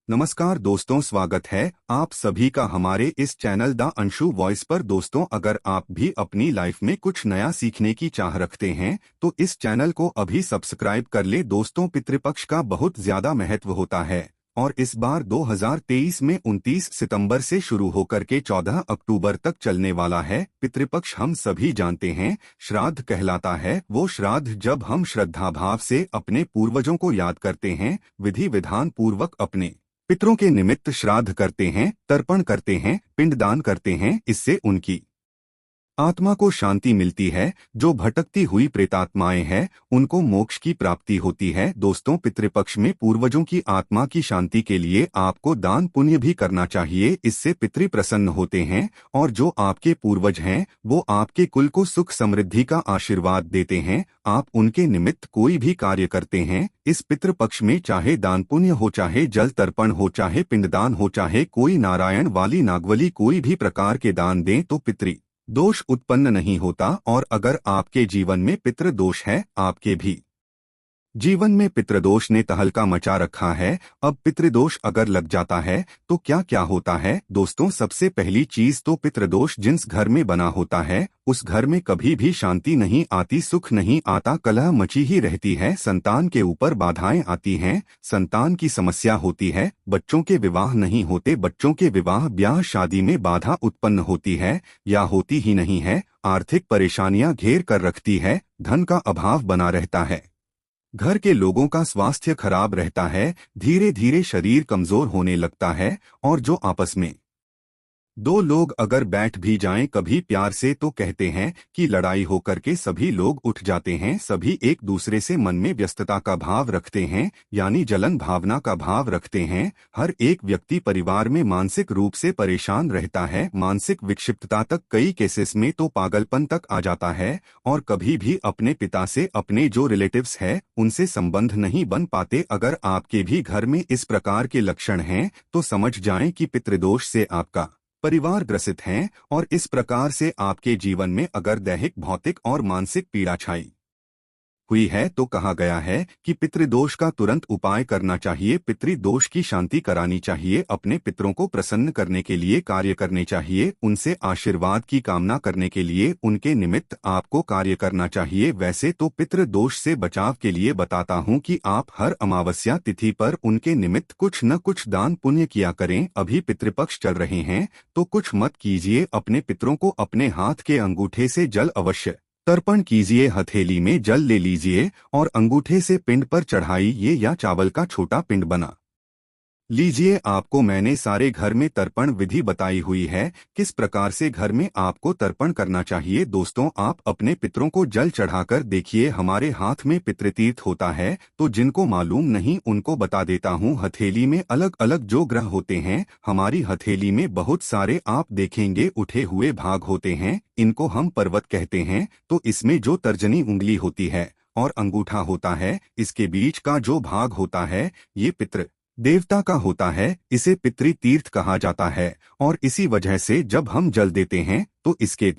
नमस्कार दोस्तों, स्वागत है आप सभी का हमारे इस चैनल द अंशु वॉइस पर। दोस्तों, अगर आप भी अपनी लाइफ में कुछ नया सीखने की चाह रखते हैं तो इस चैनल को अभी सब्सक्राइब कर ले। दोस्तों, पितृपक्ष का बहुत ज्यादा महत्व होता है और इस बार 2023 में 29 सितंबर से शुरू होकर के 14 अक्टूबर तक चलने वाला है। पितृपक्ष हम सभी जानते हैं श्राद्ध कहलाता है। वो श्राद्ध जब हम श्रद्धा भाव से अपने पूर्वजों को याद करते हैं, विधि विधान पूर्वक अपने पितरों के निमित्त श्राद्ध करते हैं, तर्पण करते हैं, पिंडदान करते हैं, इससे उनकी आत्मा को शांति मिलती है। जो भटकती हुई प्रेतात्माएं हैं उनको मोक्ष की प्राप्ति होती है। दोस्तों, पितृपक्ष में पूर्वजों की आत्मा की शांति के लिए आपको दान पुण्य भी करना चाहिए। इससे पितृ प्रसन्न होते हैं और जो आपके पूर्वज हैं वो आपके कुल को सुख समृद्धि का आशीर्वाद देते हैं। आप उनके निमित्त कोई भी कार्य करते हैं इस पितृपक्ष में, चाहे दान पुण्य हो, चाहे जल तर्पण हो, चाहे पिंडदान हो, चाहे कोई नारायण वाली नागवली कोई भी प्रकार के दान दें तो पितृ दोष उत्पन्न नहीं होता। और अगर आपके जीवन में पितृ दोष है, आपके भी जीवन में पितृदोष ने तहलका मचा रखा है, अब पितृदोष अगर लग जाता है तो क्या क्या होता है। दोस्तों, सबसे पहली चीज तो पितृदोष जिस घर में बना होता है उस घर में कभी भी शांति नहीं आती, सुख नहीं आता, कलह मची ही रहती है। संतान के ऊपर बाधाएं आती हैं, संतान की समस्या होती है, बच्चों के विवाह नहीं होते, बच्चों के विवाह ब्याह शादी में बाधा उत्पन्न होती है या होती ही नहीं है। आर्थिक परेशानियां घेर कर रखती है, धन का अभाव बना रहता है, घर के लोगों का स्वास्थ्य खराब रहता है, धीरे धीरे शरीर कमजोर होने लगता है। और जो आपस में दो लोग अगर बैठ भी जाएं कभी प्यार से तो कहते हैं कि लड़ाई होकर के सभी लोग उठ जाते हैं। सभी एक दूसरे से मन में व्यस्तता का भाव रखते हैं, यानी जलन भावना का भाव रखते हैं। हर एक व्यक्ति परिवार में मानसिक रूप से परेशान रहता है, मानसिक विक्षिप्तता तक, कई केसेस में तो पागलपन तक आ जाता है। और कभी भी अपने पिता से, अपने जो रिलेटिव्स है उनसे संबंध नहीं बन पाते। अगर आपके भी घर में इस प्रकार के लक्षण हैं तो समझ जाएं कि पितृदोष से आपका परिवार ग्रसित हैं और इस प्रकार से आपके जीवन में अगर दैहिक, भौतिक और मानसिक पीड़ा छाई हुई है तो कहा गया है कि पितृदोष का तुरंत उपाय करना चाहिए, पितृदोष की शांति करानी चाहिए, अपने पितरों को प्रसन्न करने के लिए कार्य करने चाहिए, उनसे आशीर्वाद की कामना करने के लिए उनके निमित्त आपको कार्य करना चाहिए। वैसे तो पितृदोष से बचाव के लिए बताता हूं कि आप हर अमावस्या तिथि पर उनके निमित्त कुछ न कुछ दान पुण्य किया करें। अभी पितृपक्ष चल रहे हैं तो कुछ मत कीजिए, अपने पितरों को अपने हाथ के अंगूठे से जल अवश्य तर्पण कीजिए, हथेली में जल ले लीजिए और अंगूठे से पिंड पर चढ़ाइए या चावल का छोटा पिंड बना लीजिए। आपको मैंने सारे घर में तर्पण विधि बताई हुई है, किस प्रकार से घर में आपको तर्पण करना चाहिए। दोस्तों, आप अपने पितरों को जल चढ़ाकर देखिए। हमारे हाथ में पितृतीर्थ होता है तो जिनको मालूम नहीं उनको बता देता हूँ। हथेली में अलग अलग जो ग्रह होते हैं, हमारी हथेली में बहुत सारे आप देखेंगे उठे हुए भाग होते हैं, इनको हम पर्वत कहते हैं। तो इसमें जो तर्जनी उंगली होती है और अंगूठा होता है, इसके बीच का जो भाग होता है ये पितृ देवता का होता है, इसे पितृ तीर्थ कहा जाता है। और इसी वजह से जब हम जल देते हैं तो इसके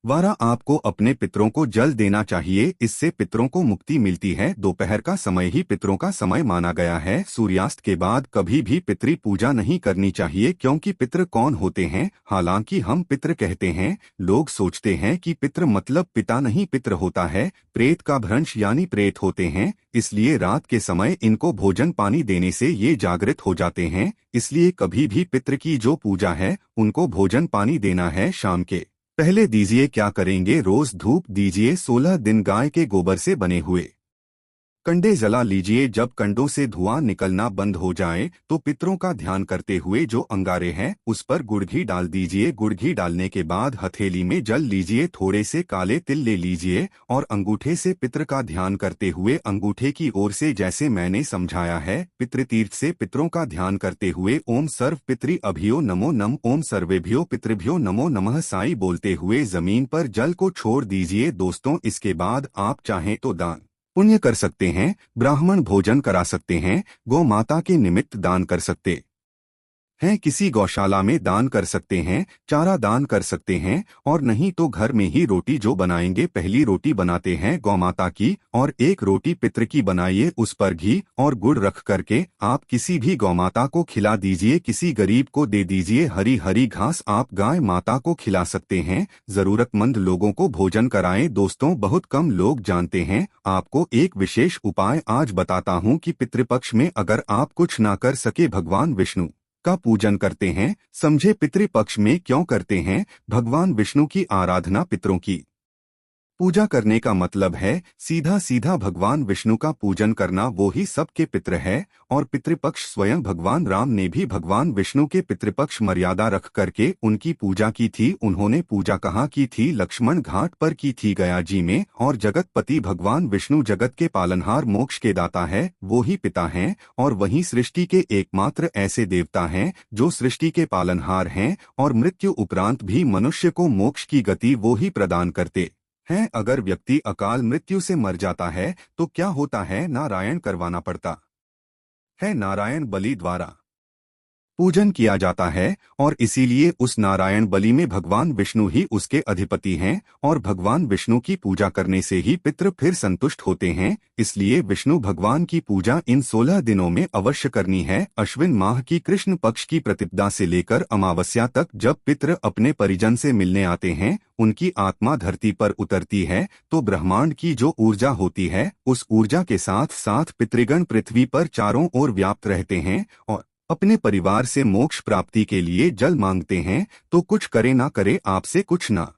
द्वारा आपको अपने पितरों को जल देना चाहिए, इससे पितरों को मुक्ति मिलती है। दोपहर का समय ही पितरों का समय माना गया है, सूर्यास्त के बाद कभी भी पितृ पूजा नहीं करनी चाहिए, क्योंकि पितृ कौन होते हैं? हालांकि हम पितृ कहते हैं, लोग सोचते हैं कि पितृ मतलब पिता नहीं, पितृ होता है प्रेत का भ्रंश यानी प्रेत होते हैं। इसलिए रात के समय इनको भोजन पानी देने से ये जागृत हो जाते हैं, इसलिए कभी भी पितृ की जो पूजा है उनको भोजन पानी देना है। शाम के पहले दीजिए, क्या करेंगे, रोज धूप दीजिए, 16 दिन गाय के गोबर से बने हुए कंडे जला लीजिए। जब कंडों से धुआं निकलना बंद हो जाए तो पितरों का ध्यान करते हुए जो अंगारे हैं उस पर गुड़ घी डाल दीजिए। गुड़ घी डालने के बाद हथेली में जल लीजिए, थोड़े से काले तिल ले लीजिए और अंगूठे से पितर का ध्यान करते हुए अंगूठे की ओर से, जैसे मैंने समझाया है, पितृतीर्थ से पितरों का ध्यान करते हुए ओम सर्व पितृ अभियो नमो नम, ओम सर्वेभ्यो पितृभ्यो नमो नमः साई बोलते हुए जमीन पर जल को छोड़ दीजिए। दोस्तों, इसके बाद आप चाहें तो दान पुण्य कर सकते हैं, ब्राह्मण भोजन करा सकते हैं, गौ माता के निमित्त दान कर सकते हैं किसी गौशाला में दान कर सकते हैं, चारा दान कर सकते हैं, और नहीं तो घर में ही रोटी जो बनाएंगे पहली रोटी बनाते हैं गौमाता की और एक रोटी पितृ की बनाइए, उस पर घी और गुड़ रख करके आप किसी भी गौमाता को खिला दीजिए, किसी गरीब को दे दीजिए। हरी हरी घास आप गाय माता को खिला सकते हैं, जरूरतमंद लोगों को भोजन कराएं। दोस्तों, बहुत कम लोग जानते हैं, आपको एक विशेष उपाय आज बताता हूं कि पितृपक्ष में अगर आप कुछ ना कर सके भगवान विष्णु का पूजन करते हैं। समझे पितृपक्ष में क्यों करते हैं? भगवान विष्णु की आराधना, पितरों की पूजा करने का मतलब है सीधा सीधा भगवान विष्णु का पूजन करना। वो ही सबके पितृ है, और पितृपक्ष स्वयं भगवान राम ने भी भगवान विष्णु के पितृपक्ष मर्यादा रख करके उनकी पूजा की थी। उन्होंने पूजा कहाँ की थी? लक्ष्मण घाट पर की थी, गया जी में। और जगतपति भगवान विष्णु जगत के पालनहार, मोक्ष के दाता है, वो ही पिता हैं, और वही सृष्टि के एकमात्र ऐसे देवता हैं जो सृष्टि के पालनहार हैं, और मृत्यु उपरांत भी मनुष्य को मोक्ष की गति वो ही प्रदान करते हैं। अगर व्यक्ति अकाल मृत्यु से मर जाता है तो क्या होता है? नारायण करवाना पड़ता है, नारायण बलि द्वारा पूजन किया जाता है, और इसीलिए उस नारायण बलि में भगवान विष्णु ही उसके अधिपति हैं, और भगवान विष्णु की पूजा करने से ही पितृ फिर संतुष्ट होते हैं। इसलिए विष्णु भगवान की पूजा इन 16 दिनों में अवश्य करनी है। अश्विन माह की कृष्ण पक्ष की प्रतिपदा से लेकर अमावस्या तक जब पितृ अपने परिजन से मिलने आते हैं, उनकी आत्मा धरती पर उतरती है, तो ब्रह्मांड की जो ऊर्जा होती है उस ऊर्जा के साथ साथ पितृगण पृथ्वी पर चारों ओर व्याप्त रहते हैं और अपने परिवार से मोक्ष प्राप्ति के लिए जल मांगते हैं। तो कुछ करे ना करे, आपसे कुछ ना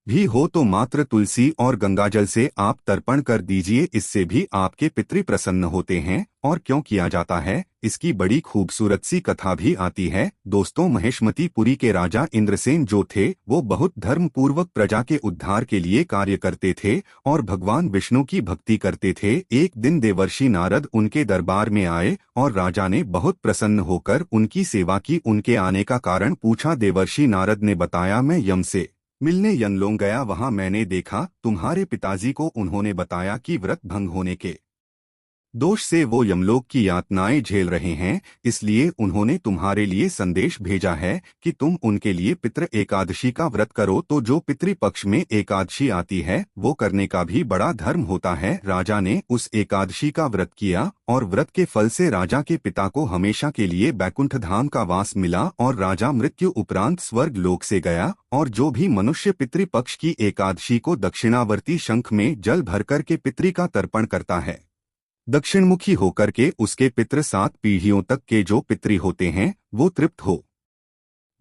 भी हो तो मात्र तुलसी और गंगाजल से आप तर्पण कर दीजिए, इससे भी आपके पितृ प्रसन्न होते हैं। और क्यों किया जाता है, इसकी बड़ी खूबसूरत सी कथा भी आती है। दोस्तों, महेशमतीपुरी के राजा इंद्रसेन जो थे वो बहुत धर्मपूर्वक प्रजा के उद्धार के लिए कार्य करते थे और भगवान विष्णु की भक्ति करते थे। एक दिन देवर्षि नारद उनके दरबार में आए और राजा ने बहुत प्रसन्न होकर उनकी सेवा की। उनके आने का कारण पूछा। देवर्षि नारद ने बताया, मैं यम से मिलने यमलोक गया, वहां मैंने देखा तुम्हारे पिताजी को। उन्होंने बताया कि व्रत भंग होने के दोष से वो यमलोक की यातनाएं झेल रहे हैं, इसलिए उन्होंने तुम्हारे लिए संदेश भेजा है कि तुम उनके लिए पितृ एकादशी का व्रत करो। तो जो पितृपक्ष में एकादशी आती है वो करने का भी बड़ा धर्म होता है। राजा ने उस एकादशी का व्रत किया और व्रत के फल से राजा के पिता को हमेशा के लिए बैकुंठ धाम का वास मिला और राजा मृत्यु उपरांत स्वर्ग लोक से गया। और जो भी मनुष्य पितृपक्ष की एकादशी को दक्षिणावर्ती शंख में जल भरकर के पितृ का तर्पण करता है, दक्षिणमुखी होकर के उसके पितृ 7 पीढ़ियों तक के जो पितृ होते हैं वो तृप्त हो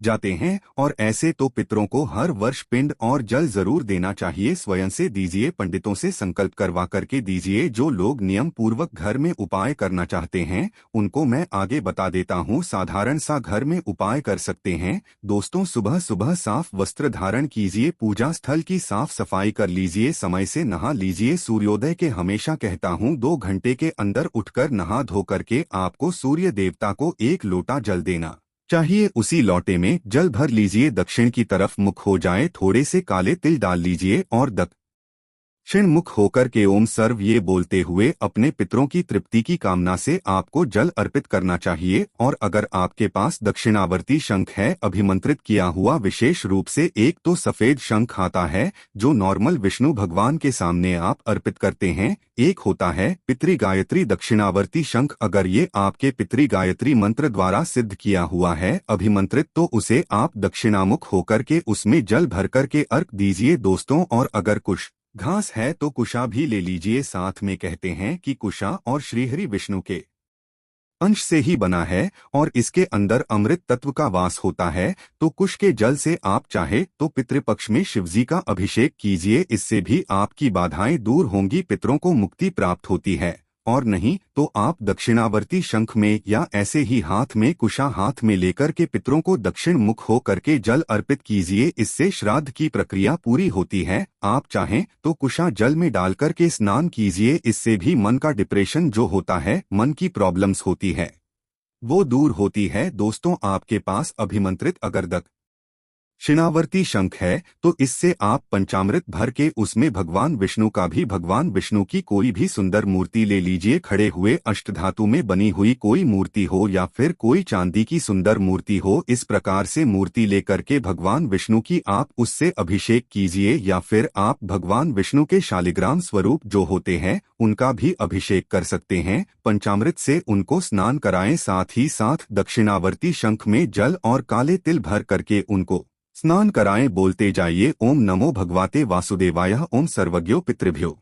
जाते हैं। और ऐसे तो पितरों को हर वर्ष पिंड और जल जरूर देना चाहिए। स्वयं से दीजिए, पंडितों से संकल्प करवा करके दीजिए। जो लोग नियम पूर्वक घर में उपाय करना चाहते हैं उनको मैं आगे बता देता हूँ, साधारण सा घर में उपाय कर सकते हैं। दोस्तों, सुबह सुबह साफ वस्त्र धारण कीजिए, पूजा स्थल की साफ सफाई कर लीजिए, समय से नहा लीजिए। सूर्योदय के हमेशा कहता हूँ 2 घंटे के अंदर उठकर नहा धो करके आपको सूर्य देवता को 1 लोटा जल देना चाहिए। उसी लोटे में जल भर लीजिए, दक्षिण की तरफ मुख हो जाए, थोड़े से काले तिल डाल लीजिए और दक्षिण मुख होकर के ओम सर्व ये बोलते हुए अपने पितरों की तृप्ति की कामना से आपको जल अर्पित करना चाहिए। और अगर आपके पास दक्षिणावर्ती शंख है, अभिमंत्रित किया हुआ, विशेष रूप से एक तो सफेद शंख आता है जो नॉर्मल विष्णु भगवान के सामने आप अर्पित करते हैं, एक होता है पितृ गायत्री दक्षिणावर्ती शंख। अगर ये आपके पितृ गायत्री मंत्र द्वारा सिद्ध किया हुआ है अभिमंत्रित, तो उसे आप दक्षिणामुख होकर के उसमें जल भर कर के अर्घ दीजिए। दोस्तों, और अगर कुश घास है तो कुशा भी ले लीजिए। साथ में कहते हैं कि कुशा और श्रीहरि विष्णु के अंश से ही बना है और इसके अंदर अमृत तत्व का वास होता है। तो कुश के जल से आप चाहे तो पितृपक्ष में शिवजी का अभिषेक कीजिए, इससे भी आपकी बाधाएं दूर होंगी, पितरों को मुक्ति प्राप्त होती है। और नहीं तो आप दक्षिणावर्ती शंख में या ऐसे ही हाथ में कुशा हाथ में लेकर के पितरों को दक्षिण मुख हो करके जल अर्पित कीजिए, इससे श्राद्ध की प्रक्रिया पूरी होती है। आप चाहें तो कुशा जल में डालकर के स्नान कीजिए, इससे भी मन का डिप्रेशन जो होता है, मन की प्रॉब्लम्स होती है, वो दूर होती है। दोस्तों, आपके पास अभिमंत्रित अगर दक्षिणावर्ती शंख है तो इससे आप पंचामृत भर के उसमें भगवान विष्णु का भी, भगवान विष्णु की कोई भी सुंदर मूर्ति ले लीजिए, खड़े हुए अष्टधातु में बनी हुई कोई मूर्ति हो या फिर कोई चांदी की सुंदर मूर्ति हो, इस प्रकार से मूर्ति लेकर के भगवान विष्णु की आप उससे अभिषेक कीजिए, या फिर आप भगवान विष्णु के शालिग्राम स्वरूप जो होते हैं उनका भी अभिषेक कर सकते हैं। पंचामृत से उनको स्नान कराएं, साथ ही साथ दक्षिणावर्ती शंख में जल और काले तिल भर करके उनको स्नान कराएं। बोलते जाइए ओम नमो भगवते वासुदेवाय, ओम सर्वज्ञो पितृभ्यो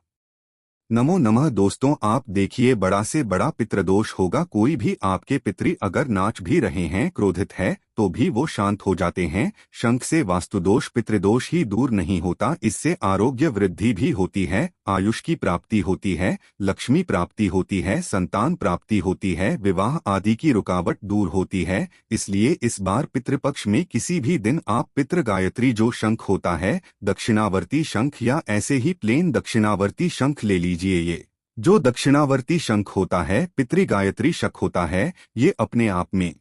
नमो नमः। दोस्तों आप देखिए, बड़ा से बड़ा पितृदोष होगा, कोई भी आपके पितृ अगर नाच भी रहे हैं, क्रोधित है तो भी वो शांत हो जाते हैं। शंख से वास्तुदोष पितृदोष ही दूर नहीं होता, इससे आरोग्य वृद्धि भी होती है, आयुष की प्राप्ति होती है, लक्ष्मी प्राप्ति होती है, संतान प्राप्ति होती है, विवाह आदि की रुकावट दूर होती है। इसलिए इस बार पितृपक्ष में किसी भी दिन आप पितृ गायत्री जो शंख होता है, दक्षिणावर्ती शंख या ऐसे ही प्लेन दक्षिणावर्ती शंख ले लीजिए। ये जो दक्षिणावर्ती शंख होता है, पितृ गायत्री शंख होता है, ये अपने आप में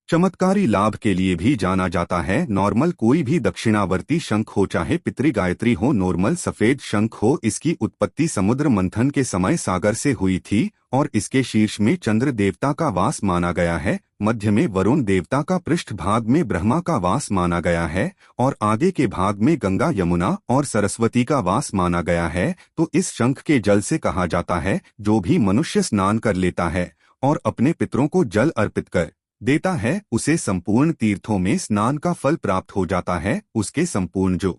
चमत्कारी लाभ के लिए भी जाना जाता है। नॉर्मल कोई भी दक्षिणावर्ती शंख हो, चाहे पितृ गायत्री हो, नॉर्मल सफेद शंख हो, इसकी उत्पत्ति समुद्र मंथन के समय सागर से हुई थी और इसके शीर्ष में चंद्र देवता का वास माना गया है, मध्य में वरुण देवता का, पृष्ठ भाग में ब्रह्मा का वास माना गया है और आगे के भाग में गंगा, यमुना और सरस्वती का वास माना गया है। तो इस शंख के जल से कहा जाता है, जो भी मनुष्य स्नान कर लेता है और अपने पितरों को जल अर्पित कर देता है, उसे संपूर्ण तीर्थों में स्नान का फल प्राप्त हो जाता है। उसके संपूर्ण जो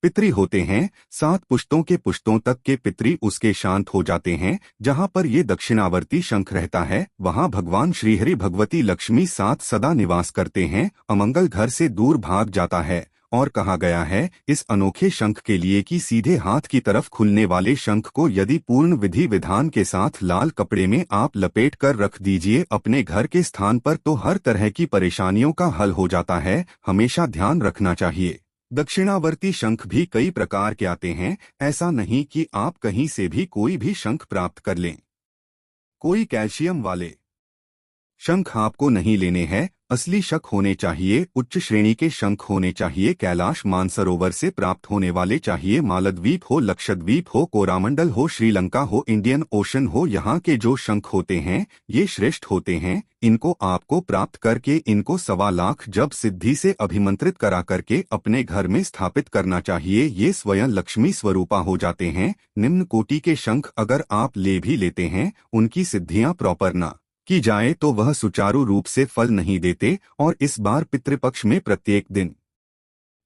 पितृ होते हैं, 7 पुश्तों के पुश्तों तक के पितृ उसके शांत हो जाते हैं। जहाँ पर ये दक्षिणावर्ती शंख रहता है, वहाँ भगवान श्रीहरि भगवती लक्ष्मी साथ सदा निवास करते हैं, अमंगल घर से दूर भाग जाता है। और कहा गया है इस अनोखे शंख के लिए कि सीधे हाथ की तरफ खुलने वाले शंख को यदि पूर्ण विधि विधान के साथ लाल कपड़े में आप लपेट कर रख दीजिए अपने घर के स्थान पर, तो हर तरह की परेशानियों का हल हो जाता है। हमेशा ध्यान रखना चाहिए, दक्षिणावर्ती शंख भी कई प्रकार के आते हैं, ऐसा नहीं कि आप कहीं से भी कोई भी शंख प्राप्त कर लें। कोई कैल्शियम वाले शंख आपको नहीं लेने हैं, असली शंख होने चाहिए, उच्च श्रेणी के शंख होने चाहिए, कैलाश मानसरोवर से प्राप्त होने वाले चाहिए, मालद्वीप हो, लक्षद्वीप हो, कोरामंडल हो, श्रीलंका हो, इंडियन ओशन हो, यहाँ के जो शंख होते हैं ये श्रेष्ठ होते हैं। इनको आपको प्राप्त करके इनको 1.25 लाख जप सिद्धि से अभिमंत्रित करा करके अपने घर में स्थापित करना चाहिए। ये स्वयं लक्ष्मी स्वरूपा हो जाते हैं। निम्न कोटि के शंख अगर आप ले भी लेते हैं, उनकी सिद्धियां प्रॉपर ना की जाए तो वह सुचारू रूप से फल नहीं देते। और इस बार पितृपक्ष में प्रत्येक दिन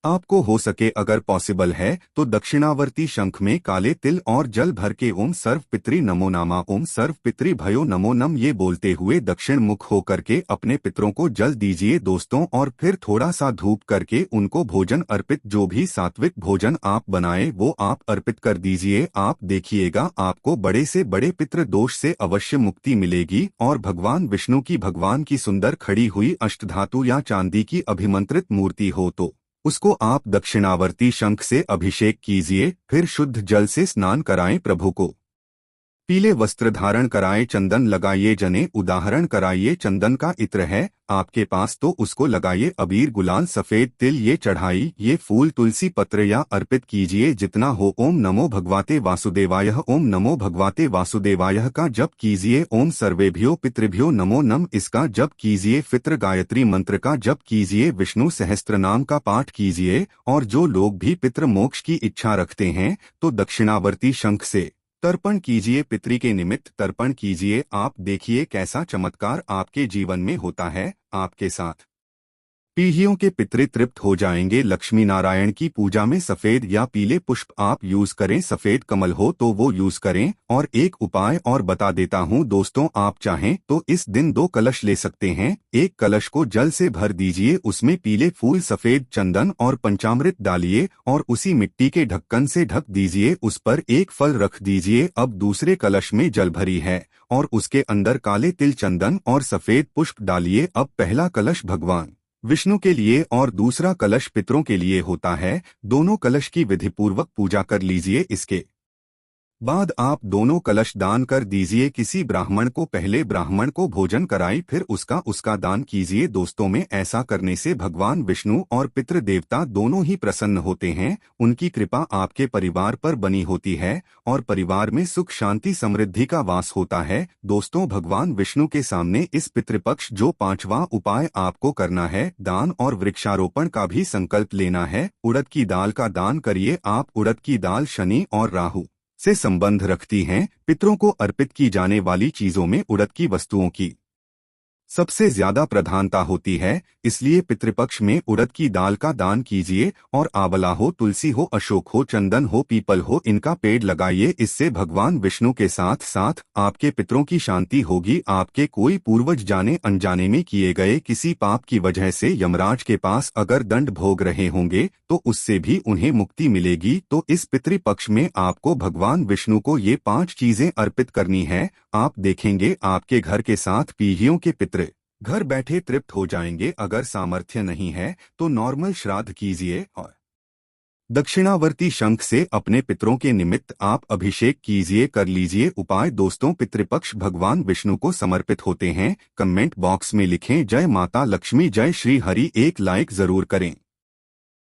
आपको हो सके अगर पॉसिबल है तो दक्षिणावर्ती शंख में काले तिल और जल भर के ओम सर्व पितृ नमो नामा, ओम सर्व पितृ भयो नमो नम ये बोलते हुए दक्षिण मुख हो करके अपने पितरों को जल दीजिए दोस्तों, और फिर थोड़ा सा धूप करके उनको भोजन अर्पित, जो भी सात्विक भोजन आप बनाए वो आप अर्पित कर दीजिए। आप देखिएगा आपको बड़े से बड़े पितृ दोष से अवश्य मुक्ति मिलेगी। और भगवान विष्णु की, भगवान की सुंदर खड़ी हुई अष्टधातु या चांदी की अभिमंत्रित मूर्ति हो तो उसको आप दक्षिणावर्ती शंख से अभिषेक कीजिए, फिर शुद्ध जल से स्नान कराएं, प्रभु को पीले वस्त्र धारण कराएं, चंदन लगाइए, जने उदाहरण कराइए, चंदन का इत्र है आपके पास तो उसको लगाइए, अबीर गुलाल सफेद तिल ये चढ़ाई, ये फूल तुलसी पत्र या अर्पित कीजिए जितना हो। ओम नमो भगवते वासुदेवाय, ओम नमो भगवते वासुदेवाय का जप कीजिए, ओम सर्वेभ्यो पितृभ्यो नमो नम इसका जप कीजिए, पितृ गायत्री मंत्र का जप कीजिए, विष्णु सहस्त्रनाम का पाठ कीजिए। और जो लोग भी पितृ मोक्ष की इच्छा रखते हैं तो दक्षिणावर्ती शंख से तर्पण कीजिए, पितृ के निमित्त तर्पण कीजिए। आप देखिए कैसा चमत्कार आपके जीवन में होता है, आपके साथ पीढ़ियों के पितृ तृप्त हो जाएंगे। लक्ष्मी नारायण की पूजा में सफेद या पीले पुष्प आप यूज करें, सफेद कमल हो तो वो यूज करें। और एक उपाय और बता देता हूं दोस्तों, आप चाहें तो इस दिन 2 कलश ले सकते हैं। एक कलश को जल से भर दीजिए, उसमें पीले फूल, सफेद चंदन और पंचामृत डालिए और उसी मिट्टी के ढक्कन से ढक दीजिए, उस पर एक फल रख दीजिए। अब दूसरे कलश में जल भरी है और उसके अंदर काले तिल, चंदन और सफेद पुष्प डालिए। अब पहला कलश भगवान विष्णु के लिए और दूसरा कलश पितरों के लिए होता है। दोनों कलश की विधिपूर्वक पूजा कर लीजिए। इसके बाद आप दोनों कलश दान कर दीजिए। किसी ब्राह्मण को पहले ब्राह्मण को भोजन कराई फिर उसका दान कीजिए। दोस्तों में ऐसा करने से भगवान विष्णु और पितृ देवता दोनों ही प्रसन्न होते हैं। उनकी कृपा आपके परिवार पर बनी होती है और परिवार में सुख शांति समृद्धि का वास होता है। दोस्तों, भगवान विष्णु के सामने इस पितृपक्ष जो 5वां उपाय आपको करना है, दान और वृक्षारोपण का भी संकल्प लेना है। उड़द की दाल का दान करिए। आप उड़द की दाल शनि और राहु से संबंध रखती हैं। पितरों को अर्पित की जाने वाली चीजों में उड़द की वस्तुओं की सबसे ज्यादा प्रधानता होती है, इसलिए पितृपक्ष में उड़द की दाल का दान कीजिए। और आंवला हो, तुलसी हो, अशोक हो, चंदन हो, पीपल हो, इनका पेड़ लगाइए। इससे भगवान विष्णु के साथ साथ आपके पितरों की शांति होगी। आपके कोई पूर्वज जाने अनजाने में किए गए किसी पाप की वजह से यमराज के पास अगर दंड भोग रहे होंगे तो उससे भी उन्हें मुक्ति मिलेगी। तो इस पितृपक्ष में आपको भगवान विष्णु को ये 5 चीजें अर्पित करनी है। आप देखेंगे आपके घर के साथ पीढ़ियों के पितृ घर बैठे तृप्त हो जाएंगे। अगर सामर्थ्य नहीं है तो नॉर्मल श्राद्ध कीजिए और दक्षिणावर्ती शंख से अपने पितरों के निमित्त आप अभिषेक कीजिए। कर लीजिए उपाय। दोस्तों, पितृपक्ष भगवान विष्णु को समर्पित होते हैं। कमेंट बॉक्स में लिखें जय माता लक्ष्मी, जय श्री हरि। एक लाइक जरूर करें।